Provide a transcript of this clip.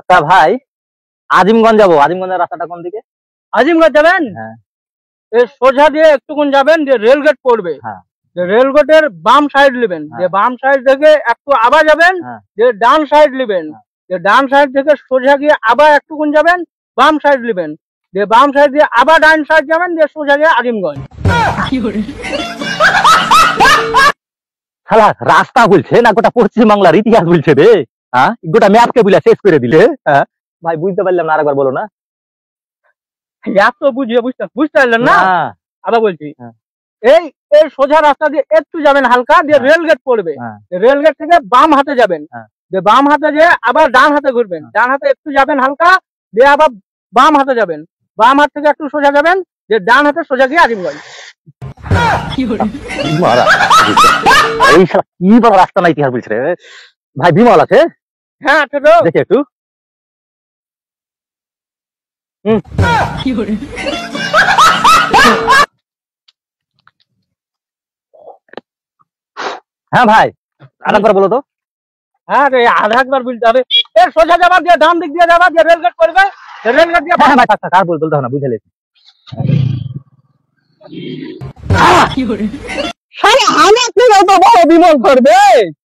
তা ভাই আজিমগঞ্জ যাবো, আজিমগঞ্জের রাস্তাটা কোন দিকে? আজিমগঞ্জ যাবেন? হ্যাঁ। এই সোজা দিয়ে একটুকুন যাবেন, যে রেল গেট পড়বে, হ্যাঁ। যে রেল গেটের বাম সাইড নেবেন, যে বাম সাইড থেকে একটু আবার যাবেন, যে ডান সাইড নেবেন, যে ডান সাইড থেকে সোজা গিয়ে আবার একটুকুন যাবেন, বাম সাইড নেবেন, যে বাম সাইড দিয়ে আবার ডান সাইড যাবেন, যে সোজা গিয়ে আজিমগঞ্জ। শালা রাস্তা বলছে না, গোটা পশ্চিম বাংলার ইতিহাস বলছে রে। হ্যাঁ, গোটা ম্যাপকে বুঝলে শেষ করে দিলে। হ্যাঁ ভাই, বুঝতে পারলাম না, আরেকবার বলো না। এত বুঝিয়ে বুঝতে পারলেন না? আবার বলছি, এই এই সোজা রাস্তা দিয়ে একটু যাবেন হালকা, দিয়ে রেল গেট পড়বে, রেল গেট থেকে বাম হাতে যাবেন, যে বাম হাতে যে আবার ডান হাতে ঘুরবেন, ডান হাতে একটু যাবেন হালকা, দিয়ে আবার বাম হাতে যাবেন, বাম হাত থেকে একটু সোজা যাবেন, যে ডান হাতে সোজা গিয়ে আজিমগঞ্জ। এই শালা কি বড় রাস্তা না ইতিহাস বলছে রে ভাই। বিমল আছে? হ্যাঁ আছে তো, দেখি একটু। হ্যাঁ ভাই, আরেকবার বলো তো। হ্যাঁ রে, আরেকবার বলতে হবে। এ সোজা যাবার, দিয়ে ডান দিক দিয়ে যাবার, দিয়ে রেল গেট করবে, রেল গেট দিয়ে। হ্যাঁ ভাই, থাক আর বলতে হবে না, বুঝে লেছি। আমি আপনি কত বড় বিমল করবে।